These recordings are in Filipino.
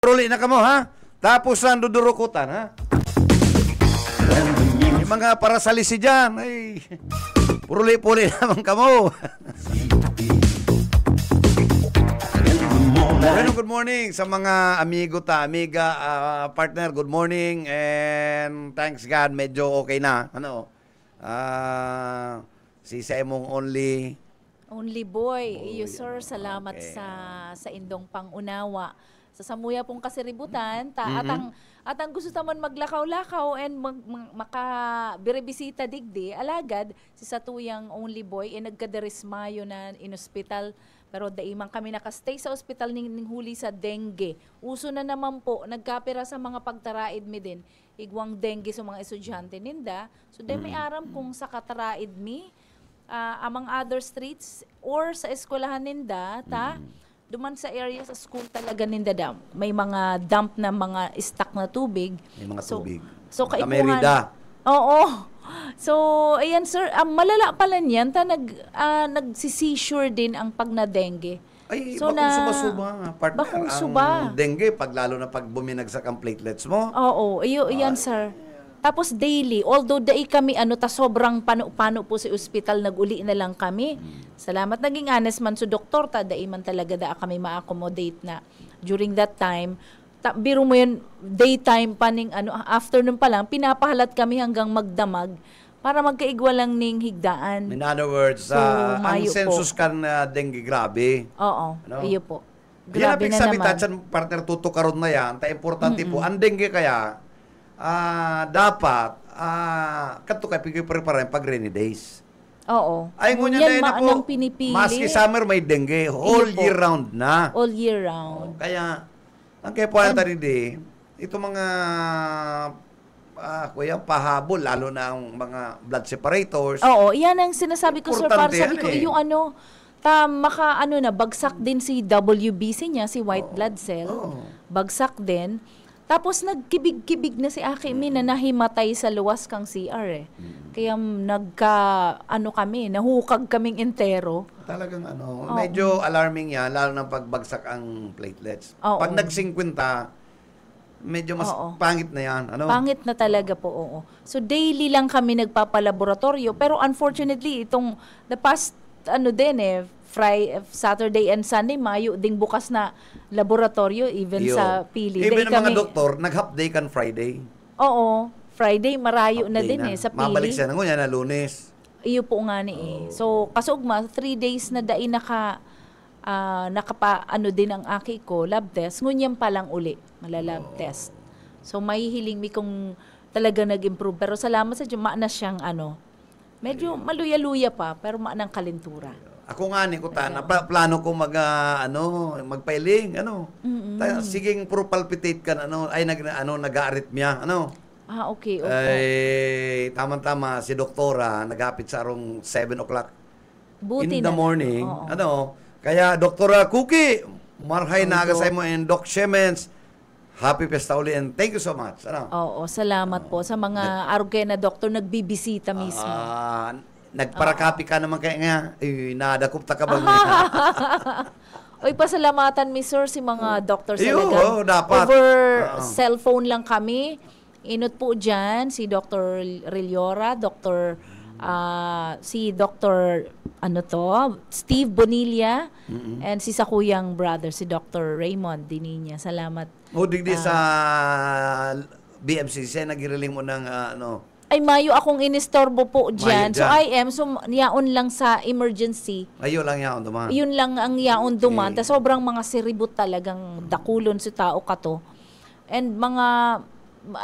puruli na kamo, ha? Tapos ang dudurukutan, ha? Yung mga parasalisi dyan, ay, puruli-puli naman kamo. Bueno, good morning sa mga amigo amiga, partner, good morning, and thanks God, medyo okay na. Ano? Si Semong Only boy. Iyo, sir, salamat okay. sa indong pangunawa. Sa samuya pong kasiributan, at ang gusto naman maglakaw-lakaw and makabirebisita digdi, alagad, si satuyang only boy, nagkadarismayo na in hospital, pero daimang kami nakastay sa ospital ning huli sa dengue. Uso na naman po, nagkapira sa mga pagtaraid mi din, igwang dengue sa mga estudyante ninda. So, may aram kung sa kataraid mi, among other streets or sa eskwelahan ninda, duman sa area sa school talaga ninda dam. May mga dump na mga stock na tubig. May mga tubig. So kaikuhan. Oo. So, ayan sir, malala pala niyan, nagsisisure din ang pag na dengue. Ay, so bakong suba-suba, partner. Bakong suba. Ang dengue, lalo na pag buminagsak ang platelets mo. Oo, yan sir. Tapos daily, although kami sobrang pano po sa ospital, nag-uli na lang kami. Salamat naging honest man so doktor, daiman talaga kami ma-accommodate na during that time. Biro mo yun, daytime pa ning afternoon pa lang, pinapahalat kami hanggang magdamag para magkaigwa lang ning higdaan. In other words, so, ang census kan dengue grabe. Oo, iyo po. Grabe na naman. Yan partner, tutukaron na yan. Importante po, ang dengue kaya, dapat kato kay pag-prepare pag rainy days. Oo. Ay ngunya dahil na po, maski summer may dengue, all year round na. All year round. Kaya, ang kaya po natin rin, ito mga kuya, pahabol, lalo na ang mga blood separators. Oo, yan ang sinasabi ko, sir, para sabi ko, yung bagsak din si WBC niya, si white blood cell. Bagsak din. Tapos nagkibig-kibig na si Aki mi na nahimatay sa luwas kang CR Kaya nahukag kaming entero. Talagang medyo alarming yan, lalo na pagbagsak ang platelets. Pag nag-50, medyo mas pangit na yan. Pangit na talaga po, oo. So daily lang kami nagpapalaboratorio, pero unfortunately, itong the past, Saturday and Sunday, mayo ding bukas na laboratorio, even sa Pili. Even ang mga doktor, nag-half day kan Friday. Oo, Friday, marayo na din sa Pili. Mabalik siya na Lunes. Iyo po nga ni So, kasugma, 3 days na din din ang aki ko, lab test, ngunyam pa lang uli, malalab test. So, may hiling mi kung talaga nag-improve. Pero salamat sa Diyos, na siyang medyo maluya-luya pa, pero maanang kalintura. Ako nga ko plano ko magpailing, siging propalpitate ka nag-arrhythmia, okay. Ay, tama-tama si doktora nagapit sa arong 7 o'clock in the morning, kaya Doktora Cookie, marhay na sa mo and Doc Shemens, happy Pesta uli and thank you so much. Oo, salamat po sa mga arugay na doktor nagbibisita mismo. Nagparakapi ka naman kaya nga, nadakop ta ka ba? Oy, pasalamatan mi sir si mga doctors dapat. Over cellphone lang kami. Inot po dyan si Dr. Rilliora, si Dr. Steve Bonilla, and si sakuyang brother, si Dr. Raymond Dininya. Salamat. Digdi sa BMCC, nagiriling mo ng ay mayo akong inistorbo po dyan. So yaon lang sa emergency. Ayo lang yaon duman. Yun lang ang yaon duman. Okay. Sobrang mga siribot talagang dakulon sa tao kato. And mga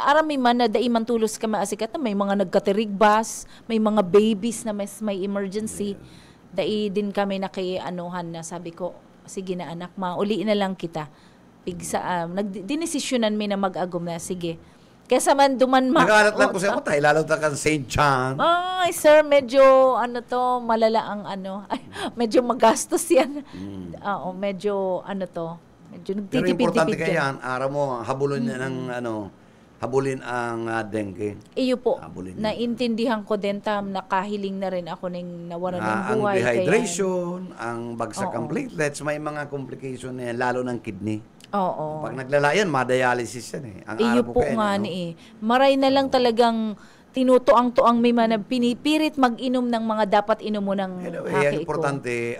arami man na daiman tulos ka maasikat na may mga nagkatirigbas, may mga babies na may emergency. Dai din kami nakianuhan na sabi ko, sige na anak, mauli na lang kita. Pigsa, dinesisyonan mi na mag-agom na, sige. Kesa man duman nag-aalat lang ko sa tayo, lalo ta kan St. John. Ay, sir, medyo, malala ang medyo magastos yan. Oo, medyo, medyo nagtitipid-tipid. Pero importante kaya yan, araw mo, habulin niya ng, habulin ang dengue. Iyo po, naintindihan ko din nakahiling na rin ako ng nawalan ng ang buhay. Dehydration, ang bagsak ang platelets, may mga complication na yan, lalo ng kidney. Oo. Pag naglala yan, madialysis yan eh. Ang Iyo araw po kayo, nga no? ni eh. Maray na lang talagang tinutuang-tuang may mga pinipirit mag-inom ng mga dapat inom mo ng Anyway, ang haki ko. importante,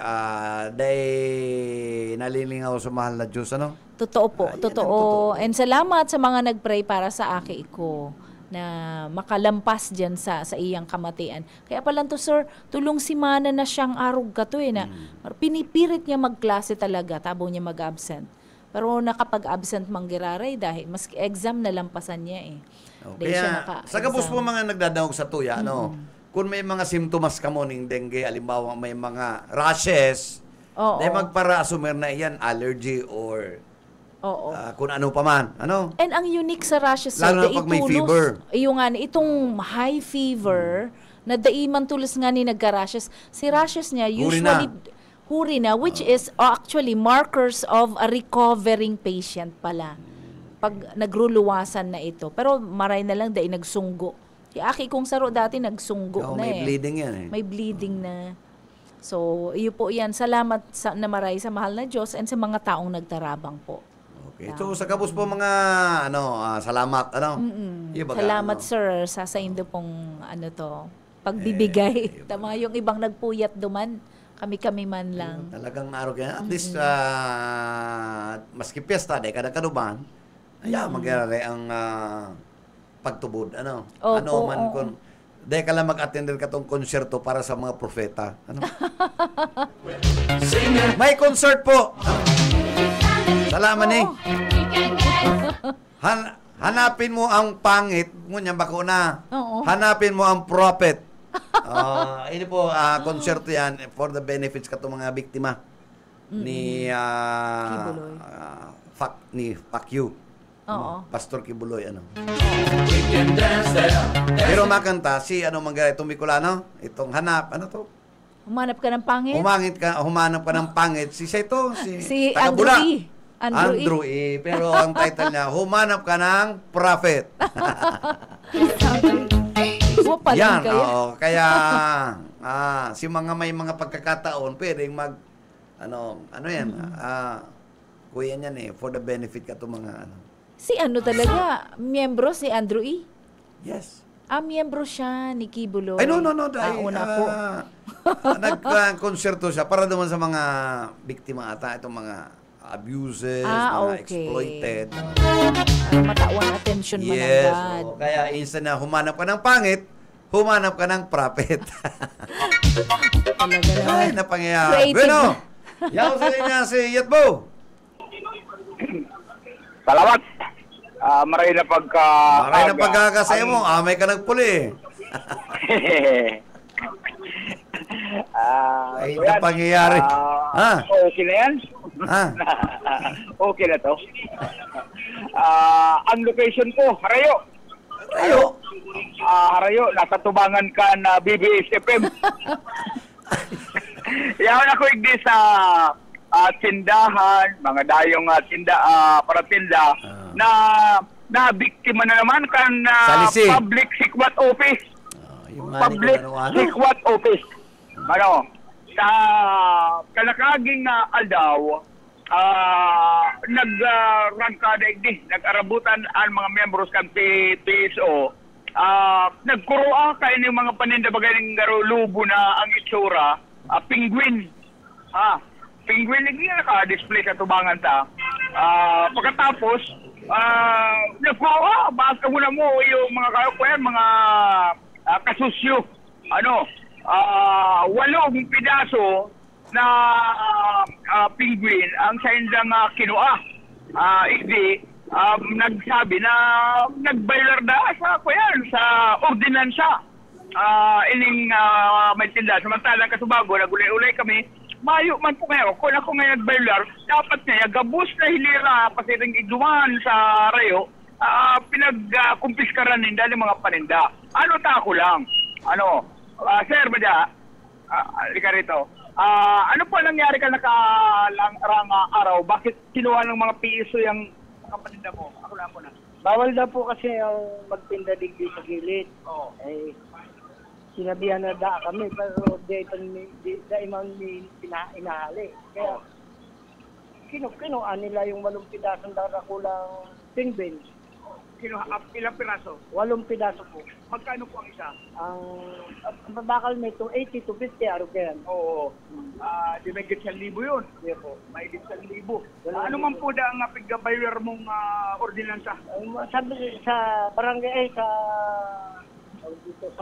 dahil nalilingaw sa mahal na Diyos, ano? Totoo po, Yan ang totoo. And salamat sa mga nagpray para sa aki ko na makalampas dyan sa iyang kamatian. Kaya pala to, sir, tulong si Mana na siyang arog ka to eh, na pinipirit niya magklase talaga, tabo niya mag-absent. Pero nakapag-absent manggiraray dahil mas exam na lampasan niya eh. Dahil siya Kaya, sa kapos po mga nagdadawag sa tuya, ano, kung may mga simptomas ka mo ng dengue, halimbawa may mga rashes, Oo. dahil magpara-assumer na yan, allergy or Oo. kung ano pa man. Ano? And ang unique sa rashes, Lalo na pag may fever. Yung nga, itong high fever, na daiman tulos nga ni nagka-rashes, si rashes niya usually huri na, which is actually markers of a recovering patient pala. Pag nagruluwasan na ito. Pero maray na lang dahil nagsunggo. Aki kong saro dati nagsunggo na may bleeding yan eh. May bleeding na. So, iyo po yan. Salamat na maray sa mahal na Diyos and sa mga taong nagtarabang po. Okay. So, sa kapos po mga, salamat, ano? Salamat, sir, sa indo pong, pagbibigay. Tama yung ibang nagpuyat duman. Kami-kami man lang. Talagang naarog yan. At least, maski piyesta, de kada kaduman, magyari ang pagtubod. Ano? Opo, ano man kung, de ka lang mag-attender ka tong konserto para sa mga propeta. Ano? May concert po! Salamat eh. Hanapin mo ang pangit, ngunyan bako na. Oo. Hanapin mo ang prophet. Ini po, konserto yan for the benefits kato mga biktima ni Fuck You. Oo. Pastor Kibuloy, ano. Pero makanta, itong Bicolano, itong hanap, ano to? Humanap ka ng pangit? Humanap ka ng pangit. Si Andrew Tagabula. E. Andrew E. Pero ang title niya, Humanap ka ng Prophet. Yan, kaya si mga may mga pagkakataon, pwedeng kuya niyan eh, for the benefit ka to mga Si talaga, miyembro si Andrew E? Yes. Miyembro siya ni Kibuloy. Ay, no. Dahil, una po. nagkonserto siya para naman sa mga biktima ata, itong mga abuses, mga exploited. Matawan attention mo yes, ng God. Kaya instant na humanap ka ng pangit, humanap ka ng prophet. Ay, napangyayari. Bueno, yaw sa linya si Yatbo. Salamat. Maray na pagkakasaya mo. May ka nagpuli. Ay, napangyayari. Okay na yan? Okay na to. Ang location ko, Harayo. Harayo, nasa tubangan ka na BBS FM. Yawan ako igdi sa tindahan, mga dayong paratinda na biktima na naman kan public sikwat office. Public sikwat office. Sa kalakaging na aldaw, nag-rangkada igdi, nag-arabutan ang mga membros kan PSO. Nagkuroa kayo ng mga paninda bagay ng lubo na ang itsura, penguin. Penguin hindi naka-display sa tubangan ta. Pagkatapos, nagkuroa, baka muna mo yung mga kayo mga kasusyo. 8 pidaso na penguin ang sa indang kinuha. Igdi, nagsabi na nagbaylar da sa ordinansa. Ining may tinda. Samantalang Kasubago, nagulay-ulay kami. Mayo man po ngayon. Kung ako ngayon nagbaylar, dapat ngayon, gabos na hilira kasi rin iduman sa Rayo, pinag-kumpiskaran nila ng mga paninda. Ta ako lang? Sir, Bada, halika rito. Ano po nangyari ka nakalarang araw? Bakit kinuha ng mga PSO yung paninda mo? Ako lang po na. Bawal daw po kasi ang magtinda digdi sa gilid. Sinabihan na kami, pero di imang inahali. Kaya, kinuhaan nila yung 8 pidasong darakulang penguin. Ilang piraso? 8 pidaso po. Magkano po ang isa? Ang bakal nito, 80 to 50 araw yan. Oo. Di ba higit 1,000 yun? Yeah po. May higit 1,000. Ano man po ang piggabayer mong ordinansa? Sabi sa barangay, sa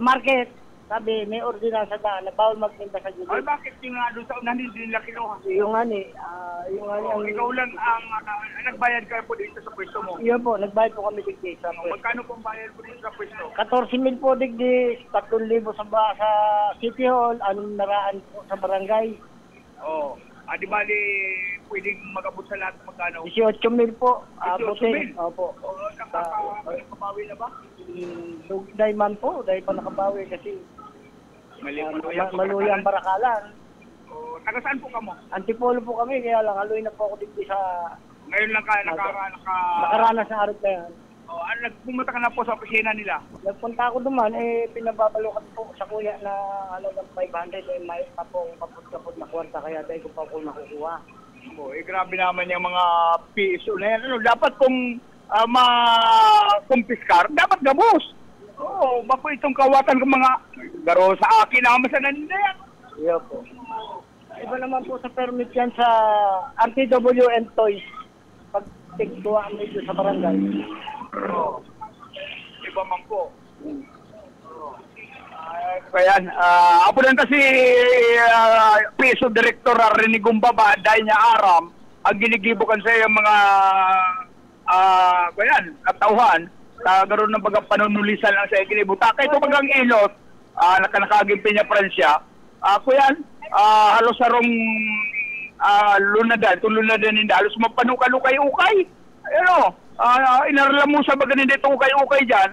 market, sabi may ordinansa na bawal magtinda sa Ay, gilid. bakit yung doon sa unahan hindi nila kinuha? Yung ani, Ikaw lang ang nagbayad kayo po dito sa pwesto mo. yun po, nagbayad po kami digdi sa Magkano pong bayad po dito sa pwesto? 14,000 po digdi, 3,000 sa City Hall, 600 po sa barangay, Oo. Di bali, pwedeng mag-abot sa lahat magkano? 18,000 po. 18,000? Opo. Oo, nakabawi na ba? Dahil man po, dahil pa nakabawi kasi maluya ang barakalan. Taga saan po ka mo? Antipolo po kami, kaya lang haluin na po ako dito sa Ngayon lang ka nakaranas ng araw na yan. Pumunta ka na po sa opisina nila. Nagpunta ako duman, pinababalukan po sa kuya na halagang 500, may pa pong kapot-kapot na kwarta, kaya dahil ko pa po nakukuha. Grabe naman yung mga PSO na yan. Dapat kung ma-kumpiskar, dapat gabos. Oo, bako itong kawatan ng mga garo sa akin naman sa nanda yan. Iya po. Iba naman po sa permit yan sa RTWN Toys. Pag tigduwa ang medyo sa barangay. Oo. Iba man po. Kaya, apo lang kasi PSO Director Rene Gumba ba, dahil niya aram, ang ginigibukan sa yung mga katauhan, ganoon ng bagang panunulisan lang sa ikinibuta. Kaya ito bagang ilot, nakanakagimpi niya Pransya, kuyan, halos sarong lunadan, itong lunadan hindi, halos mapanukay-ukay. Inarala mo sa baga hindi itong ukay-ukay dyan,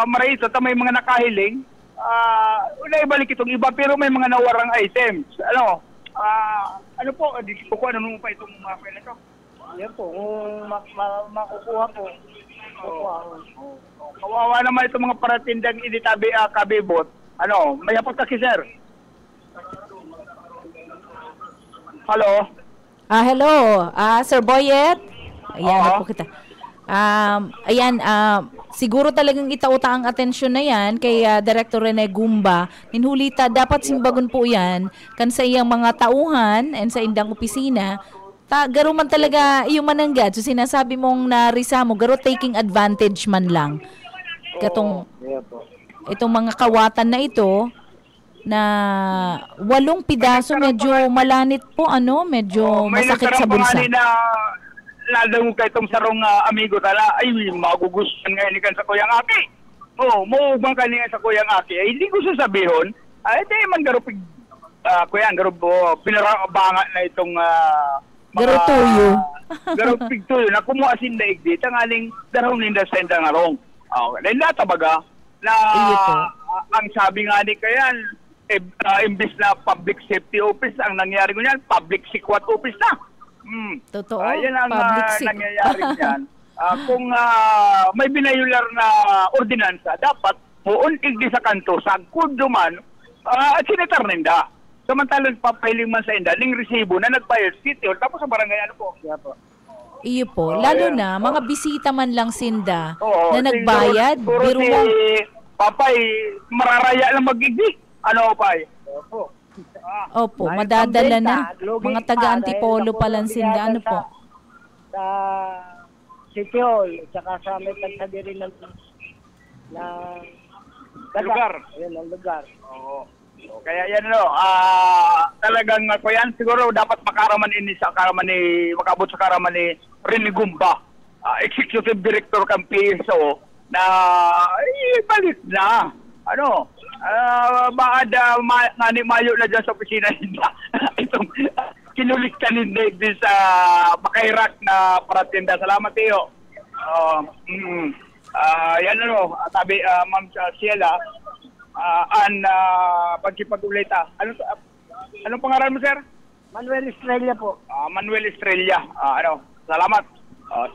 maray ito, may mga nakahiling, naibalik itong iba, pero may mga nawarang items. Ano po, di ko ano pa itong mga pwede ito? Yan po, kung makukuha po. Kawawa naman itong mga paratindang initabi kabibot. May hapot kasi, sir. Hello? Hello, Sir Boyet. Ayan, na po kita. Siguro talagang itauta ang atensyon na yan kay Director Rene Gumba. Ninhulita, dapat simbagon po yan kan sa iyang mga tauhan and sa indang opisina. Garo man talaga yung mananggad. So sinasabi mong narisa mo, garo taking advantage man lang. Itong mga kawatan na ito, na 8 pidaso, medyo malanit po, medyo masakit sa bulsa. Lalo kay itong sarong amigo tala, ay magugustuhan ngayon ikan sa kuyang aki. Maubang ka niya sa kuyang aki. Hindi ko sasabihin, di man garupig, pinarabangan na itong garutuyo. Garupig tuyo, na kumuasin na igdi, tangaling darong ninda senda nga rong. Dahil natabaga, na ang sabi nga ni kayan, imbis na public safety office, ang nangyari ko yan, public sikwat office na. Totoo, yan ang public nangyayari yan. Kung may binayular na ordinansa, dapat muon igdi sa kanto, sagkod duman, at sinitar ninda. Samantalang papiling man sa inda, ning resibo na nagbayad city hall, tapos sa barangay po. Yeah, po. Iyo po, lalo na, mga bisita man lang sinda na nagbayad, biro mo. Papay, mararaya lang mag-igdi. Pay? Opo, madadala na. Mga taga-Antipolo pa lang sinda. Ano po? Sa City Hall, tsaka sa may tagsagiri ng lugar. Ayan, ang lugar. Oo. Kaya yan talagang ako yan, siguro dapat makaraman makabot sa karaman ni Rene Gumba, Executive Director ng PSO, na ibalik na. Mayo na dyan sa opisina nila. Itong kinulik ka nindig din sa Pakairak na paratinda. Salamat iyo. Yan sabi Ma'am Ciela, pagkipag-ulita. Anong pangalan mo, sir? Manuel Estrella po. Manuel Estrella. Salamat.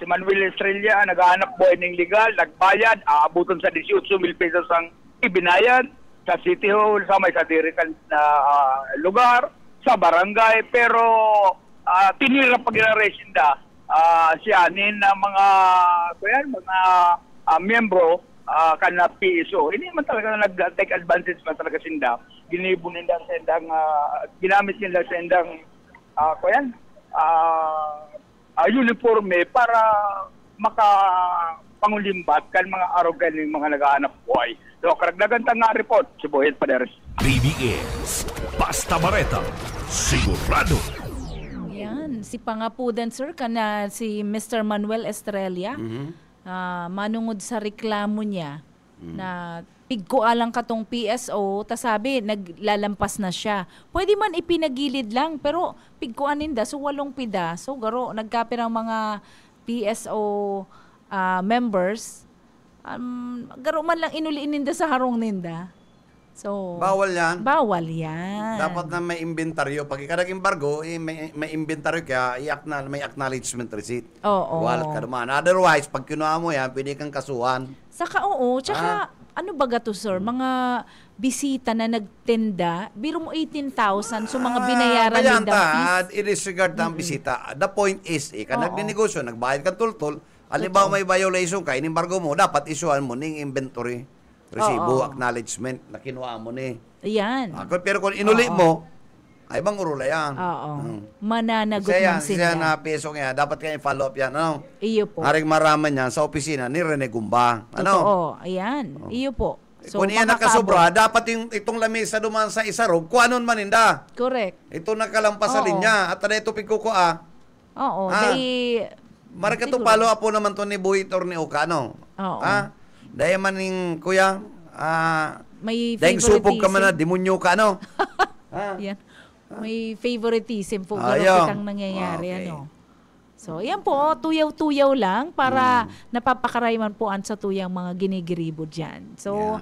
Si Manuel Estrella, naghahanap buhay ng legal, nagbayad, aabuton sa 18,000 pesos ang ibinayad sa City Hall, sa may satirical na lugar, sa barangay, pero tinira pag resinda siya nin na mga miyembro kana PSO. Hindi man talaga nag-take advantage man talaga sinda. Ginibo nila sa indang ginamit nila sa indang uniforme para makapangulimbat kan mga arogan ng mga naghahanap buhay. So, karagdagan nga report si Boyet Paderes. BBS, Basta Bareta, sigurado. Yan, si pangapudan sir kana si Mr. Manuel Estrella. Manungod sa reklamo niya na pigkualang katong PSO, ta sabi naglalampas na siya. Pwede man ipinagilid lang pero pigkuanin da so 8 pidaso garo nagkapirang mga PSO members garo man lang inuliin ninda sa harong ninda. So Bawal yan. Bawal yan. Dapat na may inventaryo. Pag ikarag-embargo, may inventaryo kaya may acknowledgement receipt. Oo. Wallet ka naman. Otherwise, pag kinuha mo yan, pwede kang kasuhan. Saka oo, tsaka ano ba gato sir, mga bisita na nagtenda, biro mo 18,000 so mga binayaran nila fees. I-disregard ang bisita. The point is, nagninegosyo, nagbayad ka tultol, halimbawa may violation ka, inimbargo mo, dapat isuhan mo ng inventory. Resibo, acknowledgement na kinuha mo ni. Ayan. Pero kung inuli mo, ay bang urula yan. Oo. Mananagot ng Siya sila. na peso nga, dapat kayo follow up yan. Ano? Iyo po. Haring maraman yan sa opisina ni Rene Gumba. Ano? Totoo. Ayan. Iyo po. So, kung iyan nakasobra, dapat itong lamesa duman sa isarog, kuanon maninda. Correct. Ito nakalampas sa linya. At na ito pigkukua. Oo. Maraka to follow up po naman to ni Buhit or ni Oka, ano? Oo. Dahil maning kuya, may dahil supog ka man na, favoritism. demonyo ka, ano? Yan. May favoritism po Ayaw. kitang nangyayari. Okay. Ano. So, yan po, tuyaw-tuyaw lang para napapakarayman po sa tuyang mga ginigiribo dyan. So,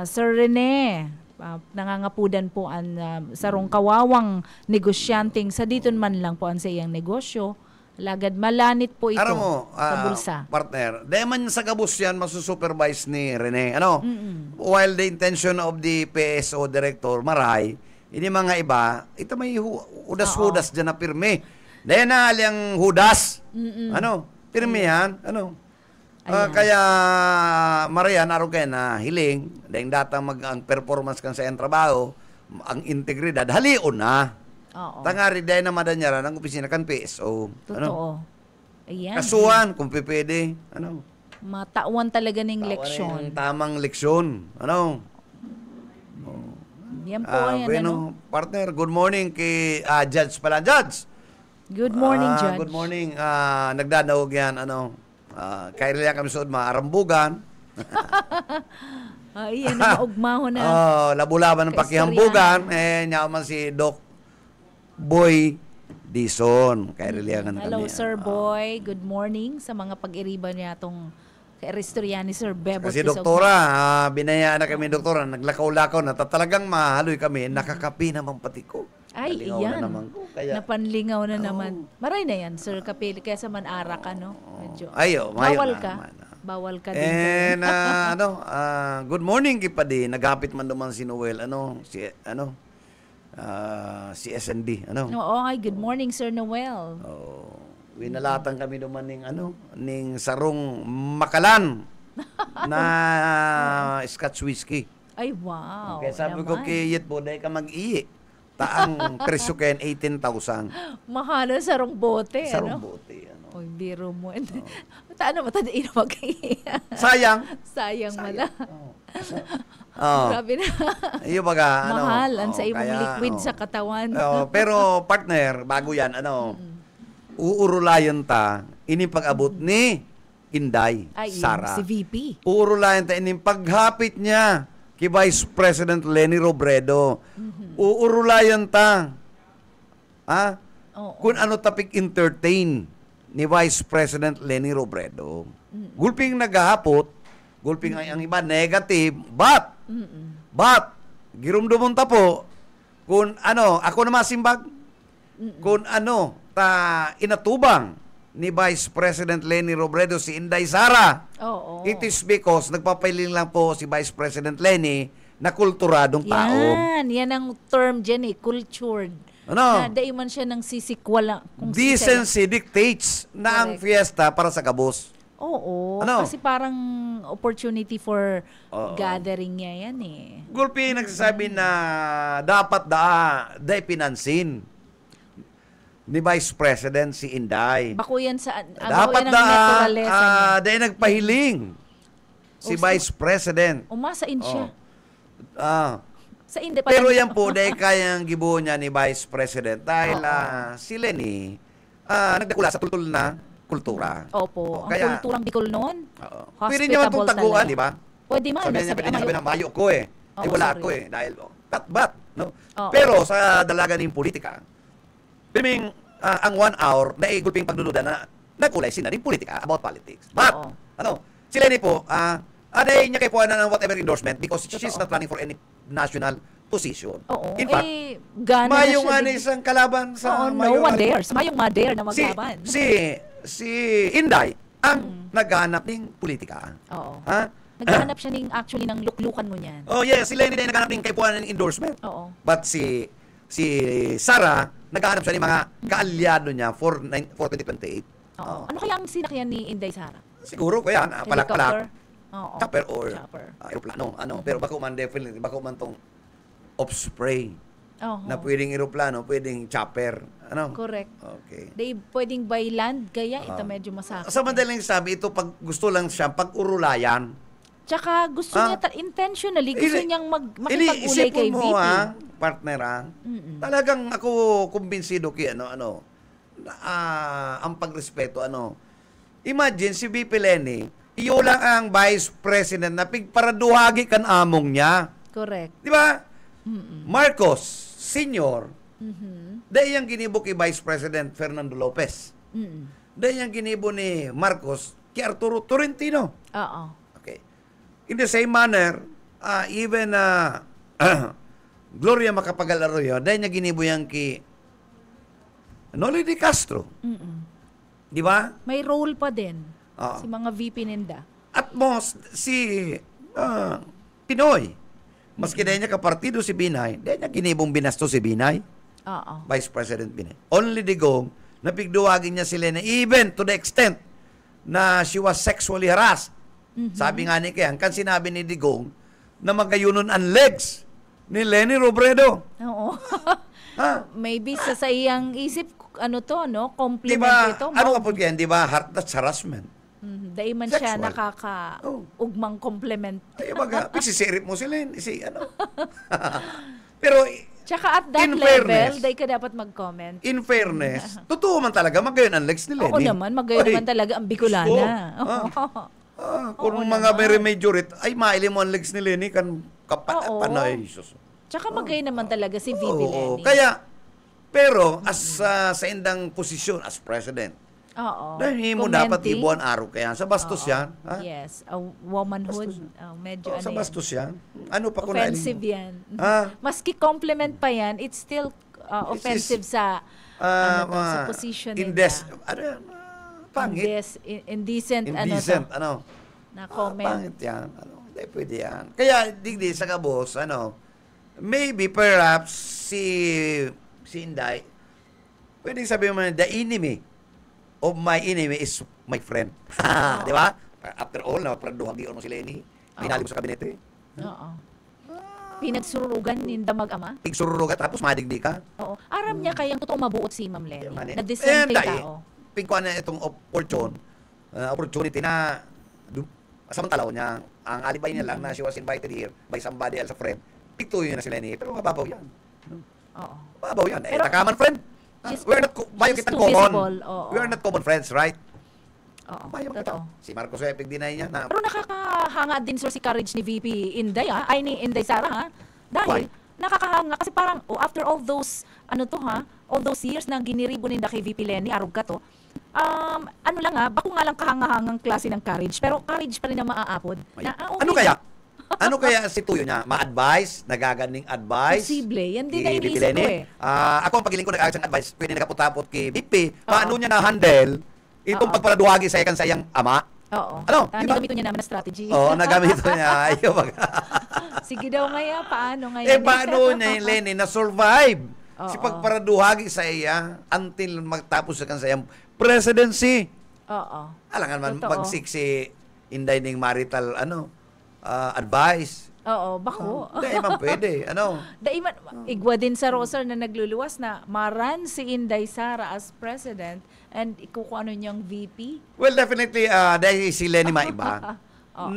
Sir Rene, nangangapudan po sarong kawawang negosyanteng sa diton man lang po sa iyang negosyo. Lagad malanit po ito sa bulsa. Partner, dahil man sa gabus yan, masusupervise ni Rene. Ano? While the intention of the PSO director, maray, ini mga iba, ito may hudas-hudas dyan na pirme. Dahil na alyang hudas. Ano? Pirme yan. Ano? Kaya, marayan, araw kayo na hiling, dahil datang ang performance kan sa iyong trabaho, ang integridad, halion na. Oo. Tangari dahil na madanyaran ang opisina kan PSO. Totoo. Ano? Ayan. Kasuhan, kung pipede. Ano? Matawan talaga ng leksyon. Yung tamang leksyon. Ano? Yan po, ayan. Bueno, partner, good morning kay Judge pala. Judge! Good morning, Judge. Good morning. Nagdadaog yan, ano? Kaya rin kami suod, maarambugan. Ayan, maugmaho na. Labulaban ng pakihambugan. Nyaman si Doc Boy Dison. Kaya rin kami. Hello, Sir Boy. Good morning sa mga pag-iriba niya itong karistorya ni Sir Bebot. Kasi doktora, binayaan na kami doktora, naglakaw-lakaw na talagang mahaloy kami, nakakapi naman pati ko. Ay, Nalingaw iyan. na naman ko. Kaya, Napanlingaw na naman. Maray na yan, Sir Kapili. Kaya sa man-ara ka, no? Medyo. Bawal ka. Naman. Bawal ka din. And good morning kipadi. Nagapit man naman si Noel, si SND, Oo, ay, good morning, Sir Noel. Winalatan kami naman ning sarong makalan na Scotch whiskey. Ay, wow. Kaya sabi ko kay Yit po, dahil ka mag-iyi. Taang presyo kayan 18,000. Mahalo sarong bote, Sarong ano? bote, Oy, biro mo. Taano matadiin na Sayang. Sayang mala. Oh. Grabe na. Iyo baga, Mahal ang sa imong liquid sa katawan. Pero partner, bago yan, uurulayan ta, ini pag-abot ni Inday, Ay, Sara. si VP. Uurulayan ta, ini paghapit niya kay Vice President Leni Robredo. Uurulayan ta. Kung ano tapik entertain ni Vice President Leni Robredo. Gulping naghahapot, gulping ang iba negative, but girumdumon ta po kung ako na masimbag, kung inatubang ni Vice President Leni Robredo si Inday Sara. It is because nagpapailing lang po si Vice President Leni na kulturadong tao. Yan ang term dyan cultured. Ano? Na dahil man siya ng sisikwala. Decency dictates na ang Correct. fiesta para sa kabos. Oo. Ano? Kasi parang opportunity for Oo. gathering niya yan eh. Gulpi nagsasabi na dapat dahil pinansin ni Vice President si Inday. Bako yan sa... Dapat bako yan ang naturalesa niya. dahil nagpahiling si Oh, Vice President. Umasain siya. Ah. Sa hindi pa Pero lang- yan po, dahil kayang gibuo niya ni Vice President dahil si Lenny nagdakula sa tultul na kultura. Opo. Ang Kaya- kulturang Bicol noon. Oo. Hospitable Pwede naman itong taguan, talaga. di ba? Pwede man. Sabi niya, pwede niya sabi na mayo ko eh. Ay Oo, wala sorry. ako eh. Dahil, bat, no? Oo. Pero sa dalaga ng politika, piling ang 1 hour na igulping pagdududa na nagkulay sina rin politika about politics. But, Oo. si Lenny po, aday niya kay puwanan ng whatever endorsement because she's Totoo. not running for any national position. Oo. In fact, gana na mayong siya. isang kalaban sa Oo, no one mayong- dares. Mayong ma-dare na si, maglaban. si Inday ang naghahanap ng politika. Oo. Ha? Naghahanap siya actually ng luklukan mo niyan. Oh yes, si Lenny din naghahanap ng kay puwanan ng endorsement. Oo. But si Sara, naghahanap siya ng mga kaalyado niya for 2028. Oo. Ano kaya ang sinakyan ni Inday Sara? Siguro ko yan, Helicopter? palak-palak, Oo. chopper or Chopper. aeroplano. Pero bako man definitely, bako man tong off-spray Oo. na pwedeng aeroplano, pwedeng chopper. Ano? Correct. Okay. They pwedeng by land, kaya ito medyo masakit. Sa madaling sabi, ito pag gusto lang siya, pag-urulayan. Tsaka gusto Ah. niya, intentionally, gusto Ili- niyang makipag-ulay isipon kay mo, VP. partner, talagang ako kumbinsido kay ang pagrespeto, Imagine, si VP Lenny, iyo lang ang Vice President na pigparaduhagi kan among niya. Correct. Di ba? Marcos, Senior, dahil yung ginibo kay Vice President Fernando Lopez. Dahil yung ginibo ni Marcos kay Arturo Tolentino. Oo. Okay. In the same manner, even Gloria Macapagal Arroyo, dahil niya ginibo yan kay Noli de Castro. Di ba? May role pa din Oo. si mga VP ninda. At most, si Pinoy, maski dahil niya kapartido si Binay, dahil niya ginibong binasto si Binay, Oo. Vice President Binay. Only Digong, napigduwagin niya si Lena, even to the extent na she was sexually harassed. Sabi nga ni Kian, kan sinabi ni Digong na magayunon ang legs ni Lenny Robredo. Oo. Ha? Maybe sa iyang isip, compliment Diba, ito. ano ka po yan, diba, that's harassment. Dahil man siya Sexual. nakaka-ugmang compliment. Ay, baga, pigsisirip mo si Lenny, Pero, Tsaka at that In level, fairness, they ka dapat mag-comment. in fairness, totoo man talaga, magayon ang legs ni Lenny. Oo naman, magayon Oy, naman talaga ang Bicolana. kung Oo mga naman. very majorit, ay maili mo ang legs ni Lenny, kan Oo. panay, sus. Tsaka magayon naman talaga si VP Oo, Lenny. kaya, pero, as sa indang posisyon, as president, Oo. dahil mo dapat Commenting. ibuan araw kaya, sa bastos Oo. yan. Ha? Yes, a womanhood. Medyo Oh, sa yan. bastos yan. Ano pa kung Offensive yan. Ah. Maski compliment pa yan, it's still offensive sa sa position nila. Ano yan? Pangit. Indecent, Indecent, na comment. Pangit yan. Hindi pwede yan. Kaya, digdi sa kabos, maybe, perhaps, si Inday, pwedeng sabihin mo, the enemy of my enemy is my friend. Di ba? After all, napraduhagi mo si Lenny. Binali mo sa kabinete. Oo. Pinagsurugan ninda mag-ama. Tigsururuga, tapos madigdi ka. Oo. Aram niya kayang totoo mabuot si Ma'am Lenny. Na And decent tao. pingkuan na itong opportunity na samantalaw niya, ang alibay niya lang na she was invited here by somebody else, a friend. Pigtuyo na si Lenny, pero mababaw yan. Oo. Mababaw yan. Pero- Nakaman friend. She's We're not, bayo she's kitang too common. visible, oo. We are not common friends, right? Oo. Bayo kita. Totoo. Si Marcos ay pigdinay niya na Pero nakakahanga din sir si courage ni VP Inday ay ni Inday Sara ha. Dahil nakakahanga kasi parang after all those all those years na giniribo ninda kay VP Lenny arog ka to. Bako nga lang kahangahangang klase ng courage pero courage pa rin na maaapod. Na, okay. Ano kaya? Ano kaya si Tuyo niya? Ma-advise? Nagaganing advice? Posible. Yan din Kay na VP inisip Lenny? ko eh. Ako ang pagiling ko nag-aayos ng advice, pwede nakaputapot kay VP. Paano niya na-handle itong pagparaduhagi sa ikan sa iyang ama? Oo. Ano? Tama, gamitin niya naman na strategy. Oo, nagamit niya. Ayaw, Sige daw ngaya, paano ngaya? paano niya yung Lenny na-survive Oo. Si pagparaduhagi sa iya until magtapos sa iyang presidency. Oo. Alangan man Totoo. magsiksi inday ning marital advice. Oo, bako. Dahil man pwede. Daiman, igwa din sa Rosar na nagluluwas na maran si Inday Sara as president and ikukuano niyang VP. Well, definitely, dahil si Lenny maiba. Oo.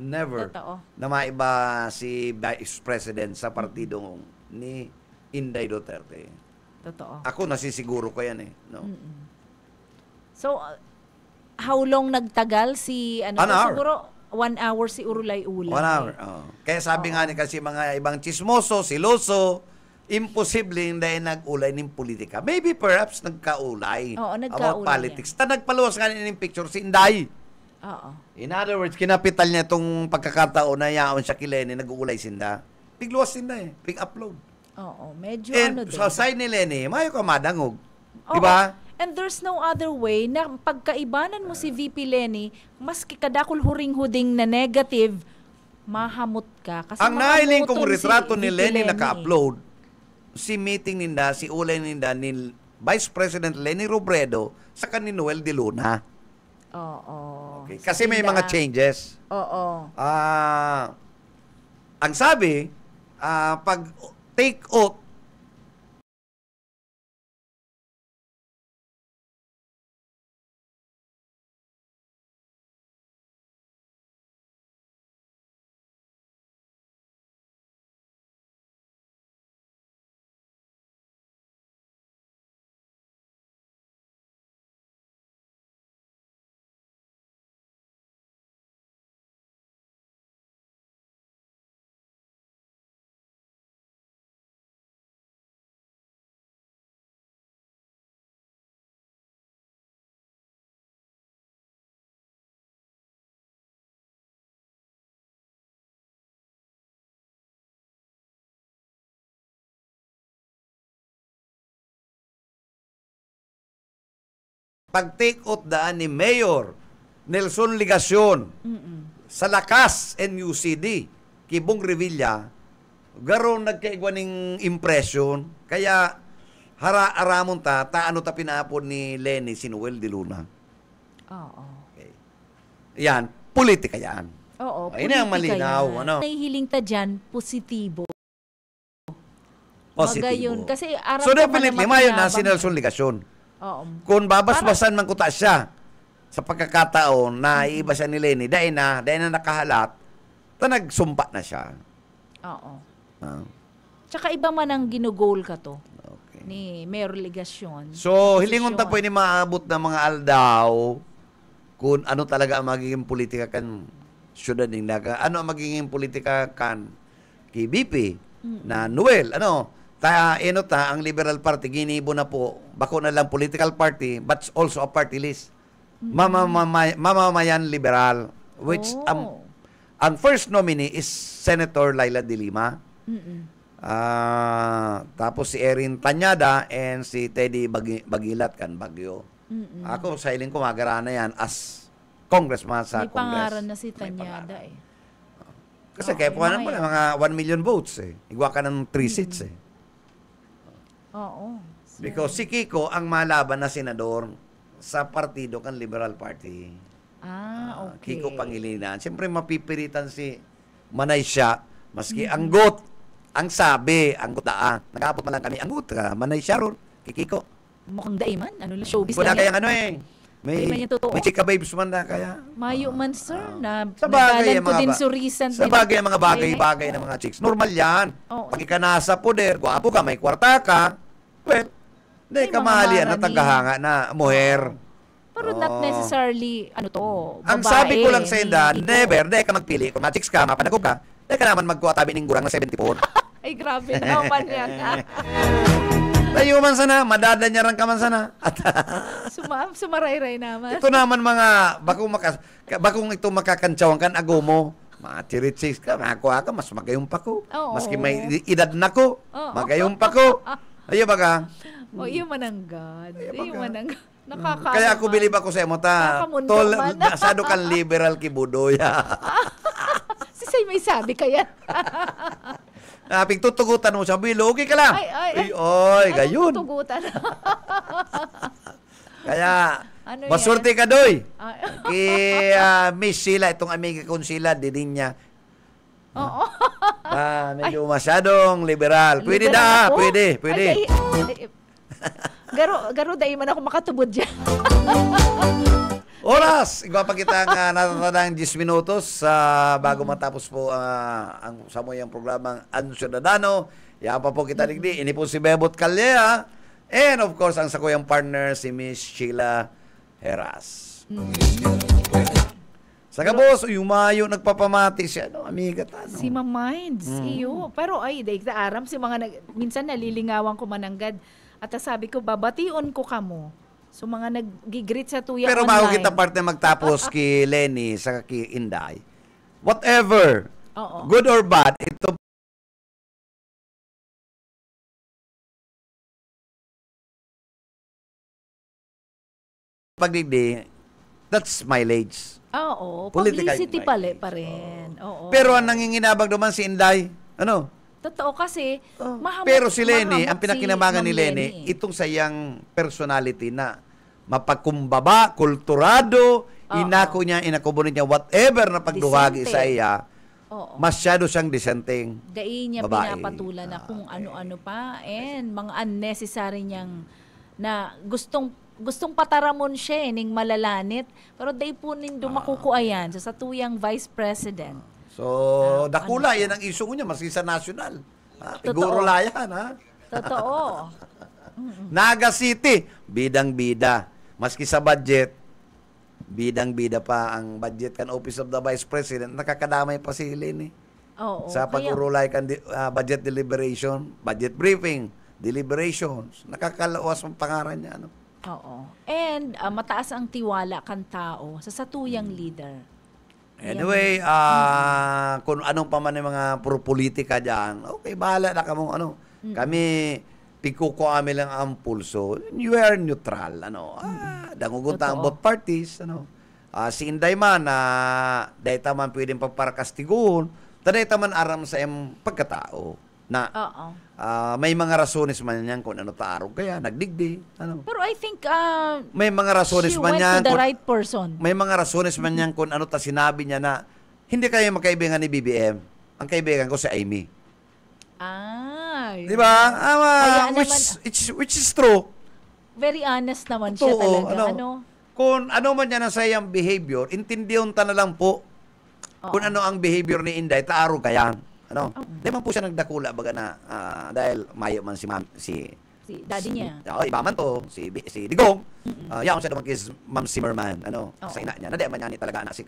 Never Totoo. na maiba si Vice President sa partido ni Inday Duterte. Totoo. Ako nasisiguro ko yan eh. No? So, how long nagtagal si, An hour. siguro, 1 hour si Urulay Ulay. 1 hour. Kaya sabi nga ni kasi mga ibang chismoso, siloso, imposible hindi nag-ulay ng politika. Maybe perhaps nagkaulay Oo, about nagkaulay politics. Nagpaluwas nga ng picture si Inday. Oo. In other words, kinapital niya itong pagkakataon na yaon siya kay Lenny, nag-uulay sinda. Pigluwas sinda eh. Pig-upload. Oo, medyo And din. sa side ni Lenny, mayo ka madangog. Oo. Diba? And there's no other way na pagkaibanan mo si VP Lenny, maski kadakol huring-huding na negative, mahamot ka. Kasi Ang nahiling kong mahamutong retrato si ni VP Lenny naka-upload, si meeting ninda, si ulay ninda ni Vice President Lenny Robredo sa ni Noel de Luna. Oo. Okay. Kasi may mga changes. Oo. Ang sabi, pag take oath, pag-take oath daan ni Mayor Nelson Ligacion sa lakas NUCD, Kibong Revilla, garon nagkaigwa ning impression, kaya aramon taano ta pinapon ni Lenny si Noel de Luna. Oo. Okay. Yan, politika yan. Oo, Ayun ang malinaw. yan. Nahihiling ta dyan, positibo. Positibo. Magayon. Kasi arap So ka definitely, man mayon na makinabang. si Nelson Ligacion. Oo. Kung babasbasan man kuta siya sa pagkakataon na iiba siya ni Lenny, dahil na nakahalat, nagsumpa na siya. Oo. Ah, Tsaka iba man ang ginugol ka to okay. ni Mayor Ligacion. So, hilingon ta pwede maabot ng mga aldaw kung ano talaga ang magiging politika kan syudad ng Naga. Ano ang magiging politika kan kay BP na Noel. Ang Liberal Party, ginibo na po, bako na lang political party, but also a party list. Mamamayan Liberal, which ang first nominee is Senator Laila de Lima. Tapos si Erin Tanyada and si Teddy Bagilat kan Bagyo. Ako sa hiling ko magarana yan as congressman sa May Congress. pangaran na si May Tanyada pangaran. eh. Kasi kaya po mo na mga 1 million votes eh. Igwa ka ng 3 seats eh. Oo. Because si Kiko ang malaban na senador sa partido kan Liberal Party. Okay. Kiko Pangilinan. Siyempre mapipilitan si Manay siya, maski anggot. Ang sabi, anggot nag-aapot na lang kami, anggot ka, Manay siya ron, Kiko. Mukhang daiman. Ano lang, showbiz Wala lang yan. kayang Di man yan totoo. may chika babes man na kaya. Mayo man, sir, na Sa bagay, nagalan ko din surisan. sa bagay, mga bagay-bagay ng mga chicks. Normal yan. Oo. Pag ika nasa poder, gwapo ka, may kwarta ka, well, hindi May ka mga mahalian na marami. tagahanga na muher. Pero not Oo. necessarily, babae. Ang sabi ko lang sa inda, Hindi ko. never, hindi ka magpili. Kung mga chicks ka, mapanagog ka, hindi ka naman magkuha tabi ng gurang na 74. Ay, grabe naman yan. Tayo man sana, madadanyaran ka man sana. At Sumarayray naman. ito naman mga, bakong ito makakantsawan kan, agomo, mga chirichis ka, makakuha ka, mas magayong pa ko. Oo. Maski may edad na ko, Oo. magayong pa ko. Ayo ba ka? O, iyo mananggad. Iyo baga. mananggad. Nakakaano Kaya ako man. bilib ako sa imo ta. Nakakamundo Tol, man. nasado kan liberal kibudoya. Sisay may sabi kaya. Pigtutugutan mo sa bilo, okay ka lang. Oy, gayon. Tugutan. Kaya, Ano masurti ka, Doy. Ah, Kay Miss Sheila, itong amiga kong Sheila, din niya. Oo. Medyo masyadong liberal. Pwede Liberal da, ako? pwede. Ay, garo dahil man ako makatubod dyan. Oras! Ikaw pa kita nga natatandang 10 minutos bago matapos po ang samoyang programang Ang Ciudadano. Yan pa po kita digdi. Ini po si Bebot Calleja. And of course, ang sakuyang partner si Miss Sheila Heras. Saka boss, yumayo nagpapamati siya. Amiga tano. Si Ma'am Minds, iyo. Pero ay, daig na aram, si mga minsan nalilingawan ko mananggad. At sabi ko, babation ko kamo. So mga nag-greet sa tuya Pero online. bago kita partner magtapos kay Lenny sa kay Inday, whatever, Oo. good or bad, ito pagdigdi, that's mileage. Oo, Political publicity mileage. pa rin. Oo. Pero ang nanginginabag naman si Inday, ano? Totoo kasi, Pero si Lenny, mahamot ang pinakinamagan si ni Ma'am Lenny, itong sayang personality na mapagkumbaba, kulturado, inako niya, inakubunin niya, whatever na pagduhagi Decente. sa iya, Oo. masyado siyang disenteng. Dai niya babae. pinapatulan na kung ano-ano pa and mga unnecessary niyang na gustong pataramon siya ning malalanit pero dai po ning dumakukuayan sa tuyang vice president. So, dakula, yan ang iso niya, maski sa national. Siguro layan, ha? Totoo. Naga City, bidang-bida. Maski sa budget, bidang-bida pa ang budget kan Office of the Vice President. Nakakadamay pa si Lenny. Oo. Sa kaya- pag-urulay kan budget deliberation, budget briefing, deliberations. Nakakalawas ang pangaran niya. Ano? Oo. And mataas ang tiwala kan tao sa satuyang leader. Anyway, kung anong pa man yung mga politika dyan, okay, bahala na kamo. Ano. Kami, pikuko kami lang ang pulso. You are neutral. Ano. Dangugunta ang Totoo. both parties. Ano. Si Inday man, dahita man pwedeng pagparakastiguhon, dahita man aram sa iyang pagkatao. Na Oo. may mga rasones man yan kung ano taarog kaya, nagdigdi. Ano. Pero I think May mga rasones she man went yan to the kung- right person. may mga rasones man yan kung ano ta sinabi niya na hindi kayo magkaibigan ni BBM. Ang kaibigan ko si Amy. Ay. Di ba? Kaya Which is true. Very honest naman siya Totoo. talaga. Kung ano man yan ang sayang behavior, intindiyon ta na lang po kung ano ang behavior ni Inday, taaro kayan. Ano? Di man po siya nagdakula baga na dahil mayo man si Si daddy niya. iba man to, si Digong. Yaon siya naman kay Ma'am Zimmerman. Ano? Oo. Sa ina niya. Nadi man niya ni talaga na si